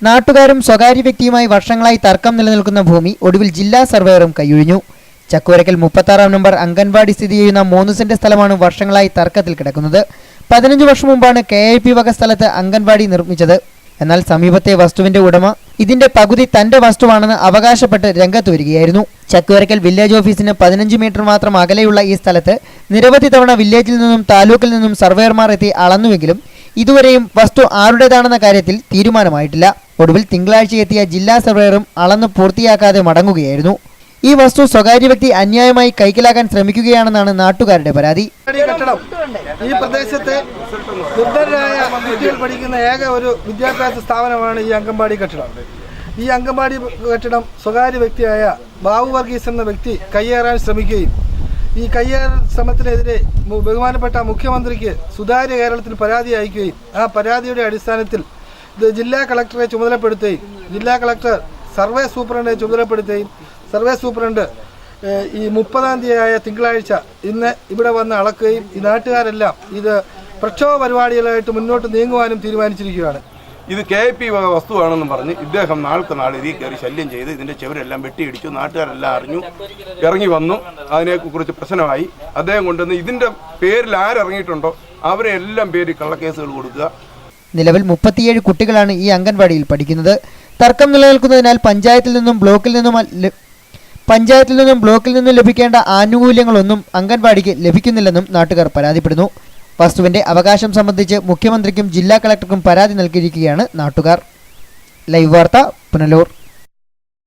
നാട്ടുകാരും സ്വകാര്യ വ്യക്തിയുമായി വർഷങ്ങളായി തർക്കം നിലനിൽക്കുന്ന ഭൂമി ഒടുവിൽ ജില്ലാ സർവേയറും കൈയൊഴിഞ്ഞു. ചക്കുവരക്കൽ 36 നമ്പർ അംഗൻവാടി സ്ഥിതി ചെയ്യുന്ന 3 സെന്റ് സ്ഥലമാണ് വർഷങ്ങളായി തർക്കത്തിൽ കിടക്കുന്നത്. 15 വർഷം മുമ്പാണ് KIP വക സ്ഥലത്ത് അംഗൻവാടി നിർമ്മിച്ചത്. എന്നാൽ സമീപത്തെ വസ്തുവിന്റെ ഉടമ ഇതിന്റെ പകുതി തന്റെ വസ്തുവാണെന്ന് അവകാശപ്പെട്ട് രംഗത്ത് വരികയായിരുന്നു. ചക്കുവരക്കൽ വില്ലേജ് ഓഫീസിന് 15 മീറ്റർ മാത്രം അകലെയുള്ള ഈ സ്ഥലത്ത് നിരവധി തവണ വില്ലേജിൽ നിന്നും താലൂക്കിൽ നിന്നും സർവേയർമാർ എത്തി അളന്നുവെങ്കിലും ഇതുവരെയും വസ്തു ആരുടേതാണെന്ന കാര്യത്തിൽ തീരുമാനമായിട്ടില്ല. ഒടുവിൽ തിങ്കളാഴ്ച എത്തിയ ജില്ലാ സർവേയറും അളന്ന് പൂർത്തിയാക്കാതെ മടങ്ങുകയായിരുന്നു. ഈ വസ്തു സ്വകാര്യ വ്യക്തി അന്യായമായി കൈക്കലാക്കാൻ ശ്രമിക്കുകയാണെന്നാണ് നാട്ടുകാരുടെ പരാതി. ഈ പ്രദേശത്തെ ദുർബലരായ കുട്ടികൾ പഠിക്കുന്ന ഏക ഒരു വിദ്യാഭ്യാസ സ്ഥാപനമാണ് ഈ അംഗൻവാടി കെട്ടിടം. ഈ അംഗൻവാടി കെട്ടിടം സ്വകാര്യ വ്യക്തിയായ ബാബു വർഗീസ് എന്ന വ്യക്തി കയ്യേറാൻ ശ്രമിക്കുകയും ഈ കയ്യേറ ശ്രമത്തിനെതിരെ ബഹുമാനപ്പെട്ട മുഖ്യമന്ത്രിക്ക് സുതാര്യ കേരളത്തിൽ പരാതി അയക്കുകയും ആ പരാതിയുടെ അടിസ്ഥാനത്തിൽ ഇത് ജില്ലാ കളക്ടറെ ചുമതലപ്പെടുത്തുകയും ജില്ലാ കളക്ടർ സർവേ സൂപ്രണ്ടെ ചുമതലപ്പെടുത്തുകയും സർവേ സൂപ്രണ്ട് ഈ 30-ാം തീയതിയായ തിങ്കളാഴ്ച ഇന്ന് ഇവിടെ വന്ന് അളക്കുകയും ഈ നാട്ടുകാരെല്ലാം ഇത് പ്രക്ഷോഭ പരിപാടികളായിട്ട് മുന്നോട്ട് നീങ്ങുവാനും തീരുമാനിച്ചിരിക്കുകയാണ്. ഇത് KIP വക വസ്തുവാണെന്ന് പറഞ്ഞ് ഇദ്ദേഹം നാൾക്ക് നാൾ ഇതിൽ കയറി ശല്യം ചെയ്ത് ഇതിൻ്റെ ചെവരെല്ലാം വെട്ടിയിടിച്ചു. നാട്ടുകാരെല്ലാം അറിഞ്ഞു, ഇറങ്ങി വന്നു. അതിനെക്കുറിച്ച് പ്രശ്നമായി. അദ്ദേഹം കൊണ്ടുവന്ന് ഇതിൻ്റെ പേരിൽ ആരിറങ്ങിയിട്ടുണ്ടോ അവരെ എല്ലാം പേരിൽ കള്ളക്കേസുകൾ കൊടുക്കുക. നിലവിൽ 37 കുട്ടികളാണ് ഈ അംഗൻവാടിയിൽ പഠിക്കുന്നത്. തർക്കം നിലനിൽക്കുന്നതിനാൽ പഞ്ചായത്തിൽ നിന്നും ബ്ലോക്കിൽ നിന്നും ലഭിക്കേണ്ട ആനുകൂല്യങ്ങളൊന്നും അംഗൻവാടിക്ക് ലഭിക്കുന്നില്ലെന്നും നാട്ടുകാർ പരാതിപ്പെടുന്നു. വസ്തുവിന്റെ അവകാശം സംബന്ധിച്ച് മുഖ്യമന്ത്രിക്കും ജില്ലാ കളക്ടർക്കും പരാതി നൽകിയിരിക്കുകയാണ് നാട്ടുകാർ. ലൈവ് വാർത്ത, പുനലൂർ.